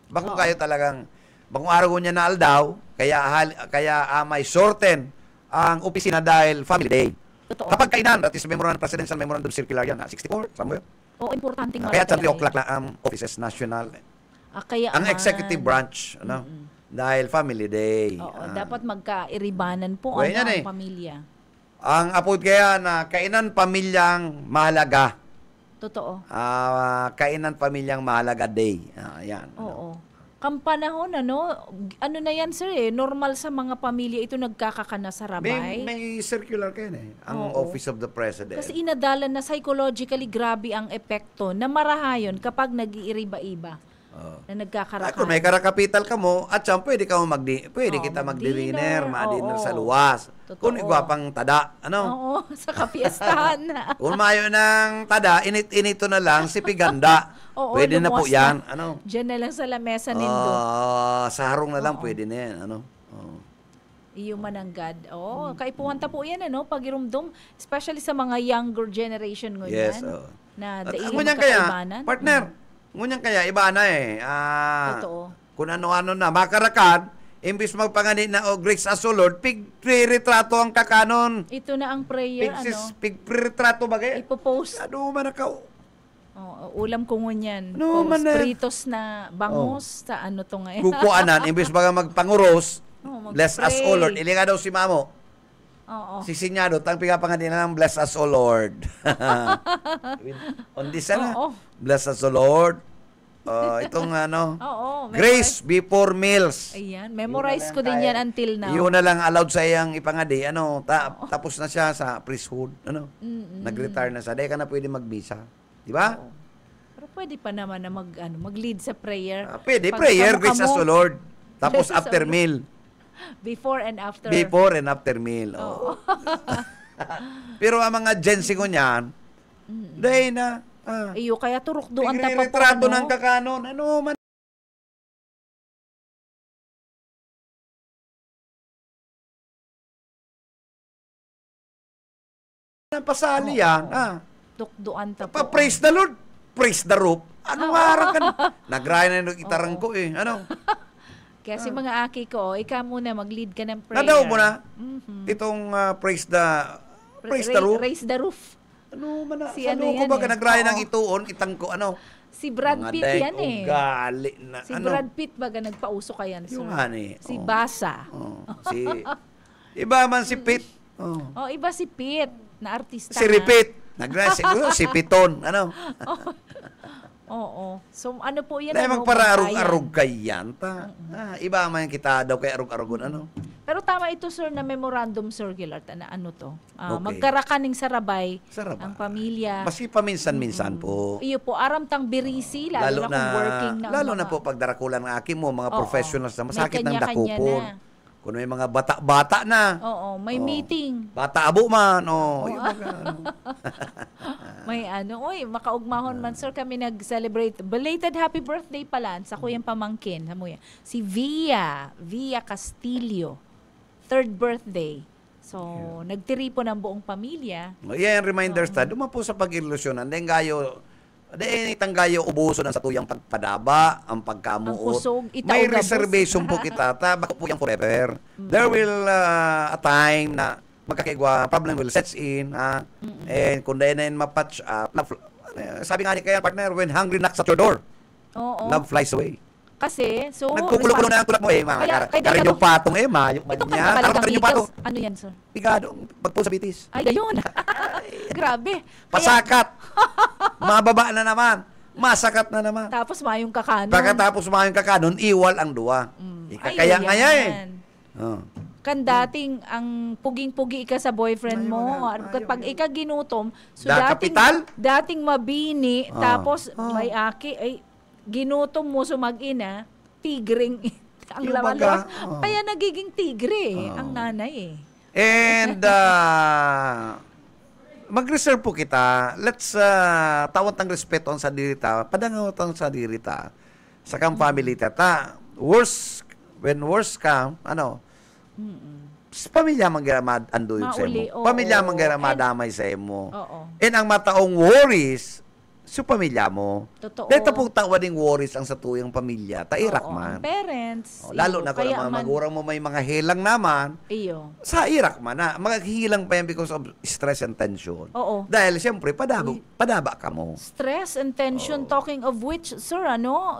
Bakong kayo talagang, bakong araw niya na aldaw, kaya may shorten ang opisina dahil Family Day. Totoo. Kapag kainan, at is Presidential Memorandum Circular yan, 64, somewhere. Oo, importante nga. Kaya talaga 3 o'clock yan. lang ang offices national. Kaya Ang executive branch, ano? Dahil Family Day. Oo, dapat magkairibanan po Well, yan ang eh. pamilya. Ang apod kaya na kainan pamilyang mahalaga. Totoo. Kainan pamilyang mahalaga day. Yan. Oo. Kampanahon, ano na yan, sir, normal sa mga pamilya ito nagkakakana sa rabay. May circular kayo ang Oo. Office of the President. Kasi inadalan na psychologically grabe ang epekto na marahayon kapag nag-iiriba-iba na nagkakaraka. Kung may karakapital ka mo, at siyang pwede kita mag-dinner. mag-dinner, ma-dinner Oo. sa luwas. Totoo. Kung igwapang tada, ano? Oo, sa kapiestahan na. Kung mayo ng tada, inito na lang si Piganda. Oo, Pwede na po lumuwas yan. na. Ano? Diyan na lang sa lamesa nindo. Sa harong na lang pwede na yan. Ano? Iyo mananggad. Kaipuhan ta po yan, pagirumdum. Especially sa mga younger generation ngayon. Yes. Na At daig ngunyan kaya, magkakaibanan. partner, ngunyan kaya, iba na Totoo. Kung ano-ano na, makarakan, imbis magpanganit na Grace Asolord, pig-retrato ang kakanon. Ito na ang prayer, Pig-retrato bagay. ipopost. Ano man nakaw. Ulam ko ngunyan. No, Post, man na. pritos na bangus sa ano to ngayon. Kukuanan, imbis baga magpanguros, Oo, bless us, mag-pray. O Lord. Ili nga daw si Mamo. Oo. Sisinyado, tang pigapanganin na ng bless us, O Lord. On this na. Oo. Bless us, O Lord. Itong ano, Oo. Grace before meals. Ayan, memorize ko din yan until now. Yun na lang allowed sa iyang ipangadi. Tapos na siya sa priesthood. Nag-retire na siya. Dahil ka na pwede magbisa. Di ba? Oo. Pero pwede pa naman na mag-lead sa prayer. Pwede. Pag Prayer, kamukha grace as mo, the Lord. Tapos Grace as after the Lord. meal. Before and after. Before and after meal. Oo. Pero ang mga Gen Z ko niyan, dahil na, Iyo, kaya turok doon ta pa po. retrato ng kakanon. Ano man. Pasali yan. Tukduan ta po. Pa-praise the Lord. Praise the rope. Ano harang ka na? Nagraya na yung itarang ko eh. Ano? Kaya si mga aki ko, ikaw muna mag-lead ka ng prayer. Nadaw mo na. Itong praise the roof. Raise the roof. Ano man na? Si Ano ano ko yan ba? eh. Nagraya ng Oo. ituon. Itang ko ano? Si Brad Mga Pitt dahil yan eh. ugali na. Si ano? Brad Pitt baga nagpauso ka yan, sir. Yung hani. Si Basa. Iba man si Pitt. Oh, iba si Pitt na artista. Si Repeat. Nagraya siguro si Piton. Ano? Oo. So ano po yan? Dahil ano, magpara-arug-arug kay yan. Iba man kita daw kay arug-arugon. Ano? Pero tama ito, sir, na memorandum circular. Na ano to? Okay. Magkarakaning sarabay. Sarabay. Ang pamilya. Maski paminsan-minsan po. Iyo po, aramtang birisi, lalo na kung working na. Lalo ang na mga- po pag darakulan ng aki mo, mga Oo. professionals na May masakit ng kanya-kanya dakupon. na. Kung may mga bata-bata na. Oo, may meeting. Bata abo man. Yung mga, ano. May makaugmahon man, sir, kami nag-celebrate. Belated happy birthday pala sa kuyang pamangkin. Si Via Castillo. 3rd birthday. So, nagtiri po ng buong pamilya. Yan, reminders ta. Duman po sa pag-ilusyonan. Dahil itang gayo ubuso ng sa tuyang pagpadaba, ang pagkamuot. Ang kusog, itaw May gabos. reservation po kita. Bako po yung forever. There will a time na magkakaigwa, problem will sets in. And kung dahil na yun mapatch up, sabi nga niya kaya partner, when hungry knocks at your door, Oo. love flies away. Kasi, so... Nagkukulo-kulo na ang tulak mo Kaya karin yung patong mayok man Ito niya. ka Karin yung patong. Ano yan, sir? Pigado, pagpo sa bitis. Ay, gayon. Grabe. Pasakat. Mababa na naman. Masakat na naman. Tapos mayong kakanon. Pagkatapos mayong kakanon, iwal ang duwa. Ikakaya Ay, ngaya eh. yan. Oh. Kan dating ang puging-pugi ka sa boyfriend mo, pag ika ginutom, so Kapital? dating mabini, tapos may aki, ay ginutom mo sumag-ina, tigring ang Yung laman. baga, Kaya nagiging tigre ang nanay eh. And mag-reserve po kita. Let's tawat ng respeto sa dirita. Padangaw ang sa dirita. Sa kang family tata. When worst come, pamilya manggaramad ando yung sa Mauli, mo. oo. Pamilya manggaramad sa mo. Oo. And ang mataong worries, sa pamilya mo. Totoo. Dahil po tawading worries ang sa tuyang pamilya. Tairak Oo, man. ang parents. Lalo na kung kaya ang mga man- magurang mo may mga hilang naman, Iyo. sa Iraq man na, maghihilang pa yan because of stress and tension. Oo. Dahil siyempre, padaba ka mo. Stress and tension, talking of which, sir,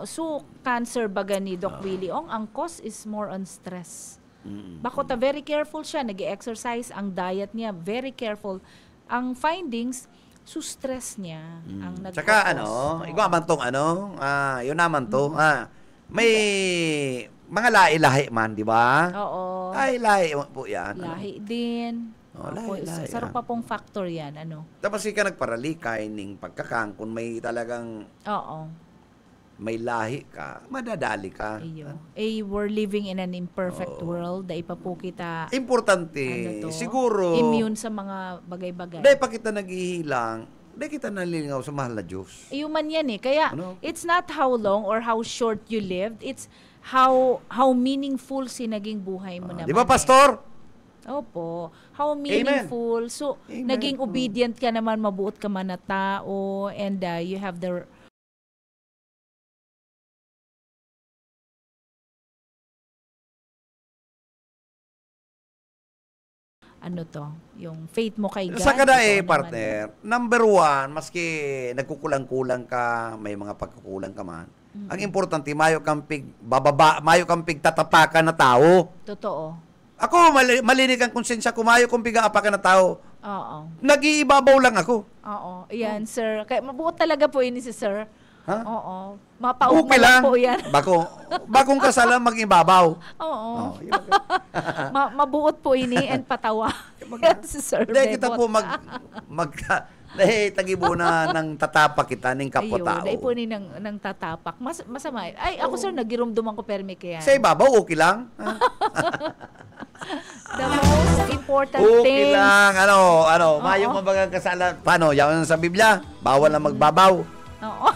so cancer baga ni Doc Willie Ong, ang cause is more on stress. Bakit very careful siya, nag-exercise, ang diet niya, very careful. Ang findings, so stress niya ang nag-cause. Tsaka igwa man tong yun naman to, may mga lahi-lahi man, di ba? Oo. Ay, lahi po yan. Lahi din. Lahi. Sarap pa pong factor yan, Tapos ka nagparalikay ning pagkakang kung may talagang Oo. may lahi ka, madadali ka. Iyo. We're living in an imperfect world. Dahil pa po kita, Importante, siguro, immune sa mga bagay-bagay. dahil pa kita naghihilang, dahil kita nalilingaw sa mahal na Diyos. Man yan eh. Kaya, it's not how long or how short you lived. It's how meaningful si naging buhay mo naman. Di ba, Pastor? Opo. How meaningful. So, Amen. naging obedient ka naman, mabuot ka man na tao, and you have the yung faith mo kay God. Sa kada totoo naman. partner, number one, maski nagkukulang-kulang ka, may mga pagkukulang ka man, ang importante, mayo kang tatatakan na tao. Totoo. Ako, malinig ang konsensya ko, mayo kong pigaapakan na tao. Oo. Nag-iibabaw lang ako. Oo. Ayan, sir. Kaya mabuot talaga po ini si sir. Ha? Oo. Mapaugma Okay lang. po yan. Bagong kasalan mag-ibabaw. Oo. Oh, yun. Mabuot po ini and patawa. Si Sir Dahil kita Bebot. po dahil tagibo na ng tatapak kita ng kapwa-tao. Dahil po ni ng tatapak. Masama. Ay, ako sir, nagirumduman ko permi kaya. Sa ibabaw, okay lang. The most important Okay thing. lang. Mayong mabagang kasalan. Paano? Yan sa Biblia. Bawal na magbabaw. Oo.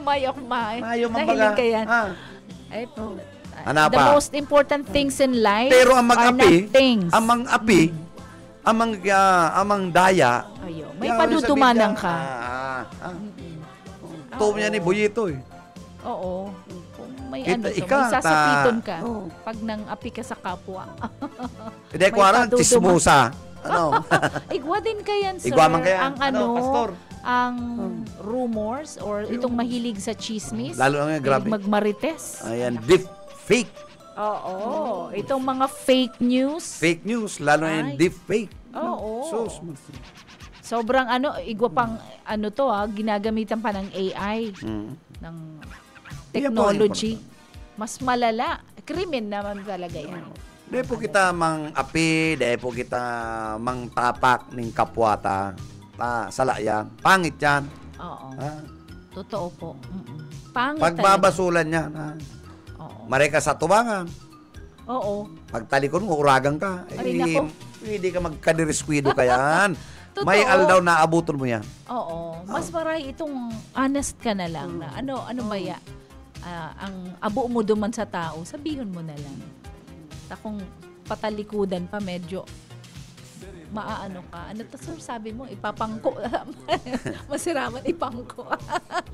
Mayok. Mayong Dahil mabaga. kayan. Ay, the pa? most important things in life Pero ang are mag-api, not things. amang daya, Ayo, may padudumanang ka. Tuom niya ni Buyito eh. Oo. Kung may may Ika, sasapiton ka Oo. pag nang api ka sa kapwa. Hindi ko alam, paduduman. chismosa. Igwa din kayan, sir. Igwa man kaya. Ang Pastor? ang rumors or itong mahilig sa chismis. Lalo na nga, grabe. Magmarites. Ayan, deep fake. Oo. Itong mga fake news. Fake news, lalo na yung Ay. deep fake. Oo. Sus. Sobrang igwa pang ginagamitan pa ng AI, ng technology. Mas malala. Krimen naman talaga yan. Dahil po kita mang api, dahil po kita mang tapak ng kapwata. Sala yan. Pangit yan. Oo. Ha? Totoo po. Pangit Pagbabasulan yan. Ha? Oo. Mare ka sa tubangan. Oo. Pagtalikon mo, uragang ka. Ay, nako. Hindi ka magkadirisquido ka yan. Totoo. May aldaw na abuton mo yan. Oo. Mas maray itong honest ka na lang na ano ba ya? Ang abo mo duman sa tao, sabihin mo na lang. Kung patalikudan pa medyo maaano ka. Ano to sir, sabi mo, ipapangko. Masiraman ipangko.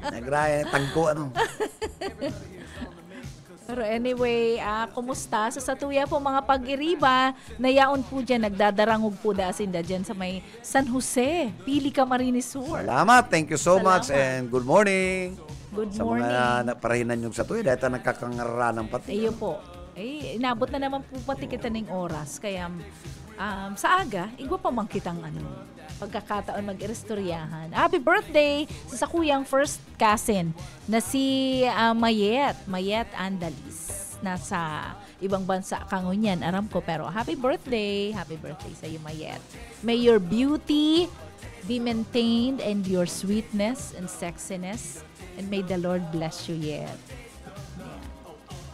Nagraya, tangko, Pero anyway, kumusta? Sa Satuya po mga pag-iriba, nayaon po dyan, nagdadarangog po dasinda dyan sa may San Jose, Pili Camarines Sur. Salamat. Thank you so much Salamat. and good morning. Good Sa morning. mga naparahinan nyo sa tuwi, dahil nagkakangaran ng pati. Iyo po. Inabot na naman po pati kita ng oras. Kaya sa aga, igwa pa man kitang pagkakataon mag-irestoryahan. Happy birthday sa kuyang first cousin na si Mayet Andalis. Nasa ibang bansa kangunyan, aram ko. Pero happy birthday sa iyo, Mayet. May your beauty be maintained and your sweetness and sexiness. And may the Lord bless you yet.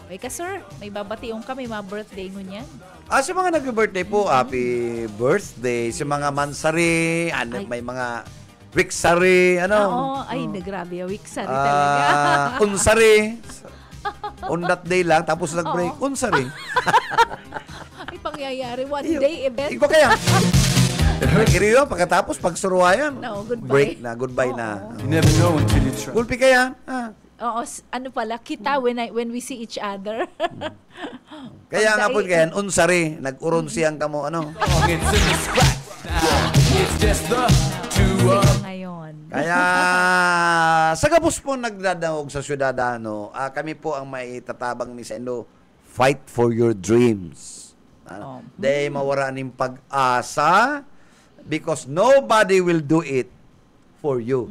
Okay ka, sir? May babationg kami, mga birthday ngunyan. Sa mga nag-birthday po, happy birthday. Sa mga mansari, may mga wiksari, Oo, nagrabe. Wiksari talaga. Unsari. On that day lang, tapos nag-break. Unsari. Ay, pangyayari. One day event. Ikaw kaya. Nag-iriyo, pagkatapos, pagsuruayan. No, goodbye. Break na, goodbye na. You never know until you try. Gulpi kaya. Oo, ano pala, kita when we see each other. Kaya nga po kaya, unsari, nag-uron siyang kamo, It's in the scratch. It's just the two of Ngayon. Kaya, sa gabos po nagdadaog sa syudadano, kami po ang may tatabang ni Sendo, fight for your dreams. Dahil mawara ng pag-asa, because nobody will do it for you,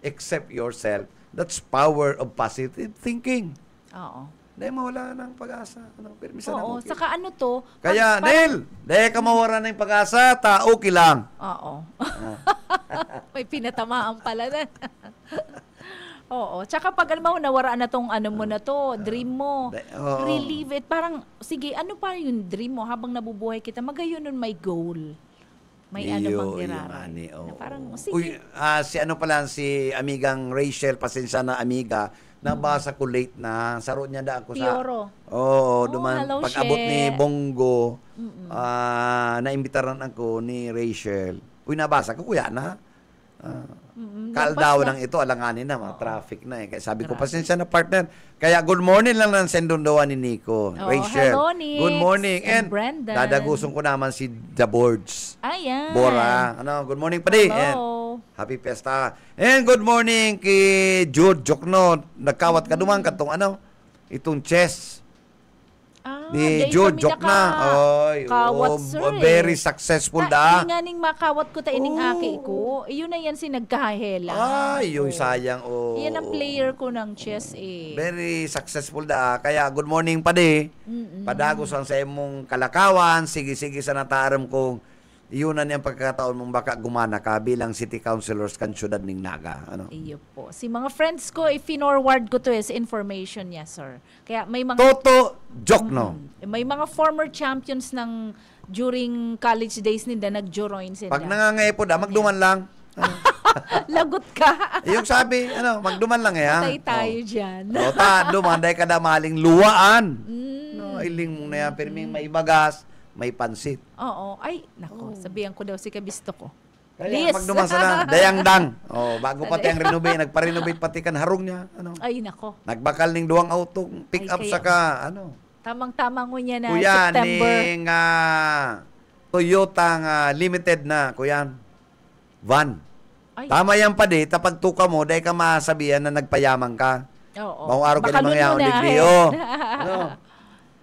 except yourself. That's power of positive thinking. Oo. Dahil mawala ng pag-asa. Permisa na Oo, okay. saka ano to? Kaya, Nel, dahil ka mawara ng pag-asa, okay lang. Oo. May pinatamaan pala na. Oo. Tsaka pag nawara na tong mo na to, dream mo, Oo. relieve it. Parang, sige, ano pa yung dream mo habang nabubuhay kita? Magayon nun may goal. May bang iraray. Parang, sige. Uy, si amigang Rachel, pasensya na amiga, nabasa ko late na, saro niya da ako sa... Pioro. Oo, duman, hello, pag-abot She. ni Bongo, naimbitaran ako ni Rachel. Uy, nabasa ko, kuya na. Kaldaw ng ito, alanganin na, mga traffic na eh. Kaya sabi ko, pasensya na partner. Kaya good morning lang ng sendondoan ni Nico. Rachel, hello, Nix. good morning. And Brendan. Dadagusong ko naman si The Boards. Ayan. Bora. Good morning pa di. Hello. Happy Fiesta. And good morning kay Jude Jokno. Nagkawat ka duman katong itong chess. Ni day Jude, kami joke na. Oy, kawat, sir, very successful da. Nga ning makawat ko ta ining aki ko. Yun na yan si nagkahela. Ay, yung sayang. Yan ang player ko ng chess Very successful da. Kaya good morning pa di. Padagos ang sa imong kalakawan. Sige-sige sa nataram kong yun na niyang pagkakataon mong baka gumana ka bilang city councilors kan syudad ning Naga. Ano? Iyo po. Si mga friends ko, i-forward ko to as information niya, sir. Kaya may mga... Toto joke, no? May mga former champions ng during college days nila, nag-join sila. Pag nangangay po da, magduman lang. Lagot ka. Yung sabi, magduman lang eh, ha? Patay tayo dyan. Duman, dahil kada maling luwaan. No, iling mo na yan, pero may bagas, may pansit. Oo. Ay, nako. Sabihan ko daw si kabisto ko. Kaya magduman sana, dayang-dang. Bago pati ang renovate, nagpa-renovate pati kan harong niya. Ay, nako. Nagbakal ning duwang auto, pick up kaya, saka, Tamang-tama mo niya na kuya, September. ning Toyota limited na, kuya. Van. Ay. Tama yan pa di, tapag tuka mo, dahil ka masabihan na nagpayaman ka. Oo. Maong araw ka Baka ni mga luno na, digdiyo.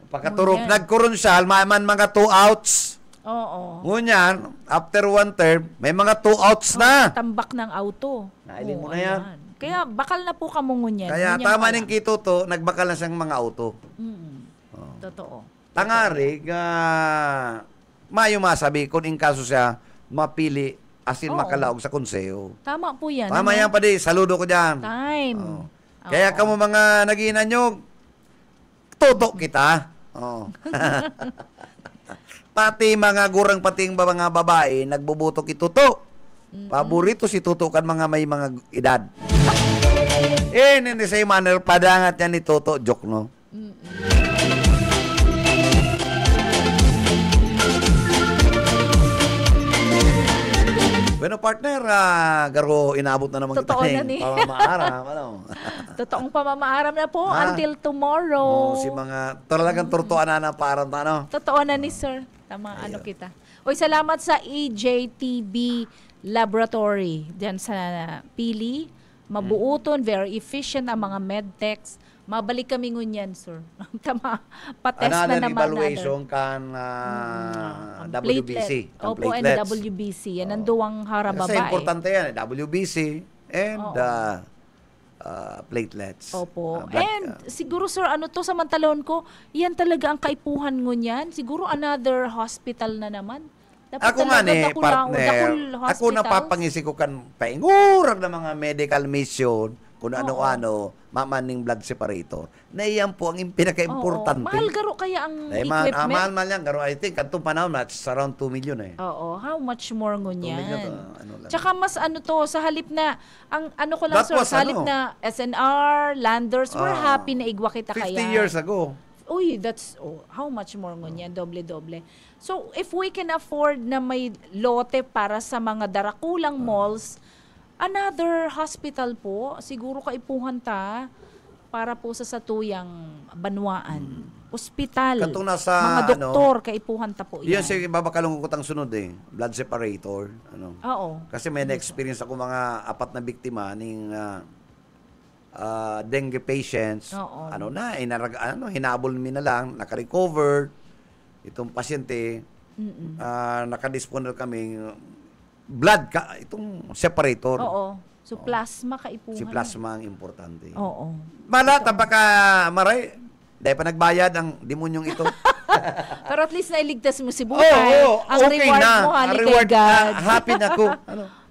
Pagkaturok, nagkurun siya, man mga 2 outs. Oo. Ngunyan, after 1 term, may mga 2 outs na. Tambak ng auto. Nailin mo na yan. Kaya bakal na po kamungon yan. Kaya Yun yung tama wala. ning kito to, nagbakal na siyang mga auto. Totoo. Tangarig, mayo masabi kung in kaso siya mapili asin Oo. makalaog sa konseyo. Tama po yan. Tama yan pa di, saludo ko dyan. Time. Oo. Kaya kamo mga naginanyog, toto kita. Oh. Pati mga gurang pating mga babae, nagbubutok ituto. Paborito si Toto kan mga may mga edad. Hindi sa manner, padangat yan ni Toto. Joke, no? Bueno, partner, garo inabot na naman Totoo kita na ni. pamamaaram. Totoong pamamaaram na po Ha? until tomorrow. Si mga talagang turtuan na parang ano. Totoo na ni sir. Tama kita. Oy, salamat sa EJTB Laboratory diyan sa Pili. Mabuuton, very efficient ang mga medtechs. Mabalik kami ngunyan, sir. Tama. Patest na naman evaluation kan WBC. Platelet. Opo, and WBC. Yan ang duwang harababae. Kasi importante yan, WBC and platelets. Opo. Blood, And siguro sir, samantalon ko, yan talaga ang kaipuhan ngunyan. Siguro another hospital na naman. Dapat ako nga ni, partner, ako hospitals. napapangisi ko kan paingurag na mga medical mission, kung ano-ano, mamaning blood separator, na iyan po ang pinaka-importante. Mahal garo kaya ang equipment? Mahal yan, garo. I think, atong panahon, that's around 2 million eh. Oo, how much more ngunyan? 2 million, lang. Tsaka mas sa halip na, ang ko lang That sir, was sa halip na SNR, Landers, we're happy na igwa kita 50 kaya. years ago. Uy, that's, how much more ngunyan? Doble-doble. So, if we can afford na may lote para sa mga darakulang malls, another hospital po, siguro kaipuhan ta para po sa satuyang banwaan. Ospital. Katong nasa, mga doktor, kaipuhan ta po yan. Yun si babakalong ko tang sunod eh. Blood separator. Oo. Kasi may na-experience ako mga 4 na biktima ng dengue patients. Oo. Hinabol na lang, naka-recover. Itong pasyente, nakadisponal kami blood itong separator. Oo. So, plasma kaipuhan. Si plasma ang importante. Oo. Malata baka maray, dahil pa nagbayad ang demonyong ito. Pero at least nailigtas mo si Bukay. Ang okay reward na. mo, hali kay Reward, God. happy na ako.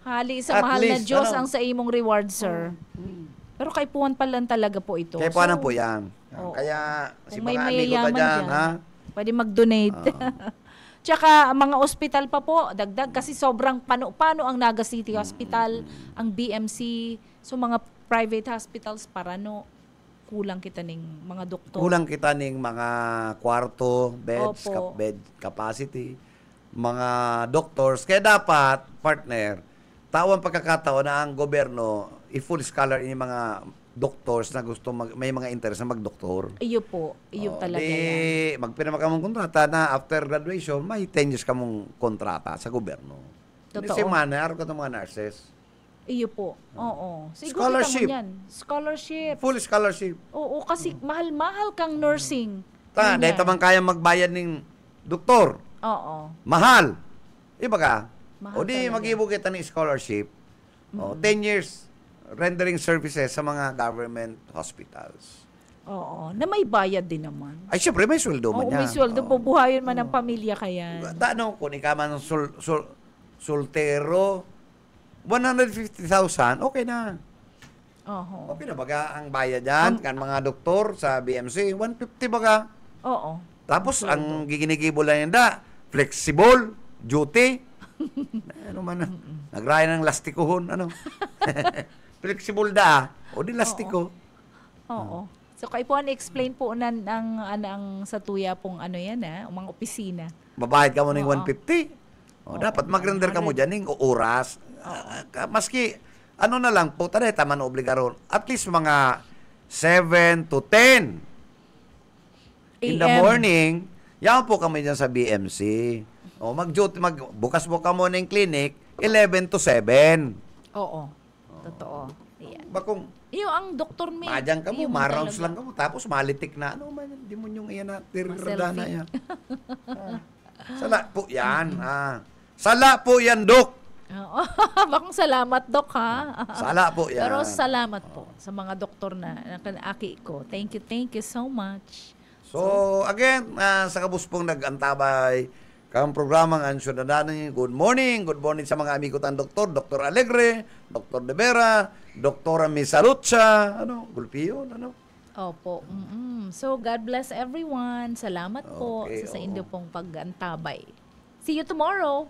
Hali sa At mahal na least, Diyos ang sa imong reward, sir. Pero kaipuhan pa lang talaga po ito. Kaya paano po yan? Kaya si kung may mga amigo ka mayayaman dyan, ha? pwede mag-donate. Tsaka mga ospital pa po, dagdag kasi sobrang pano ang Naga City Hospital, ang BMC, so mga private hospitals para kulang kita ning mga doktor. Kulang kita ning mga kwarto, beds, Opo. bed capacity, mga doctors. Kaya dapat, partner, tawang pagkakataon na ang gobyerno i-full scholar yung mga doctors na gusto may mga interest na magdoktor. Iyo po, iyo talaga yan. Magpirma ka mong kontrata na after graduation, may 10 years ka mong kontrata sa gobyerno. Hindi Totoo. si manner ka ng mga nurses. Iyo po, oo. Scholarship. Scholarship. Full scholarship. Oo, kasi mahal-mahal kang nursing. Dahil tamang kaya magbayad ng doktor. Oo. Mahal. Iba ka? Mahal O di talaga. mag-ibo kita ng scholarship. 10 years rendering services sa mga government hospitals. Oo. Na may bayad din naman. Ay, syempre, may sweldo man Oo, yan. may sweldo. Bubuhayin man ng pamilya kaya. Ano, kung ikaw man ng soltero, 150,000, okay na. Oo. Okay na baga ang bayad yan, kan mga doktor sa BMC, 150 baga. Oo. Tapos, ang giginigibo lang yan flexible, duty. Ano man, nagraya ng lastikohon, ano. Flexible o di lastiko. Oo. So, kayo po explain po ang sa tuya pong yan mga opisina. Babayad ka mo ng Oo. 150. Dapat mag-render ka mo dyan ng oras. Maski, ano na lang po, taman obligaron. At least mga 7 to 10 in the AM. morning, yan po kami dyan sa BMC. Bukas mo ka mo ng clinic, 11 to 7. Oo. Totoo. Ayan. Bakong, Iyo ang doktor may. madyan ka mo, iyo ma-rounds talaga. lang ka mo, tapos malitik na, ano man, hindi mo yung iyan na, tirada na yan. Sala po yan, Sala po yan, Dok. Oo. Bakong salamat, Dok, ha? Sala po yan. Pero salamat po sa mga doktor na aki ko. Thank you so much. So, again, sa kabuspong nag-antabay kang programang Ansyo na Dani. Good morning sa mga amigo tan doktor, Dr. Alegre, Dr. De Vera, Dr. Misalucha, Gulpiyon, Opo. So, God bless everyone. Salamat po Okay, sa oo. inyo pong pag-antabay. See you tomorrow.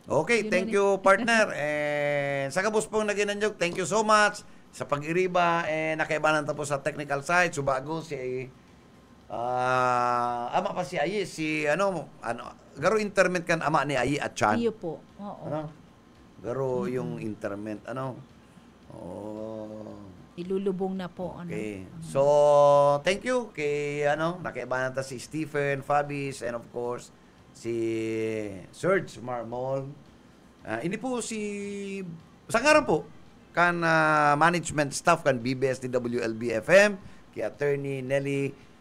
Okay, thank you, partner. And sa kabuspong naginanyog, thank you so much sa pag-iriba. Nakaibanan tapos sa technical side. Subago si ama pa si Ayi, garo interment kan ama ni Ayi at Chan. Iyo po. Oo. Garo yung interment, Ilulubong na po. Okay. So, thank you kay nakaibanan ta si Stephen, Fabis, and of course si Serge Marmol. Ini po sa ngaran po kan management staff kan BBS DWLB FM, kay Attorney Nelly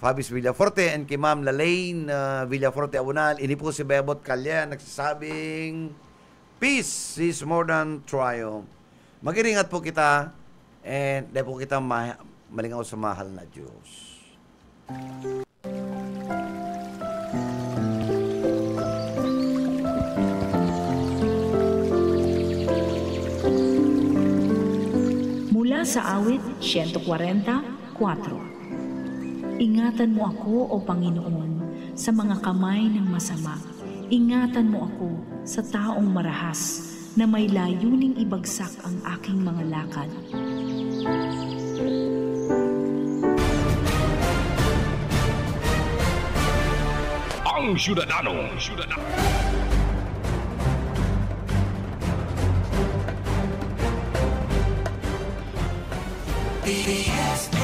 Fabis Villaforte and kay Ma'am Lalaine Villaforte Abunal. Ini po si Bebot Calya nagsasabing peace is more than triumph. Mag-iringat po kita and dahil po kita malingaw sa mahal na Diyos. Mula sa awit 144. Ingatan mo ako, O Panginoon, sa mga kamay ng masama. Ingatan mo ako sa taong marahas na may layuning ibagsak ang aking mga lakad. Ang Syudadano. BBS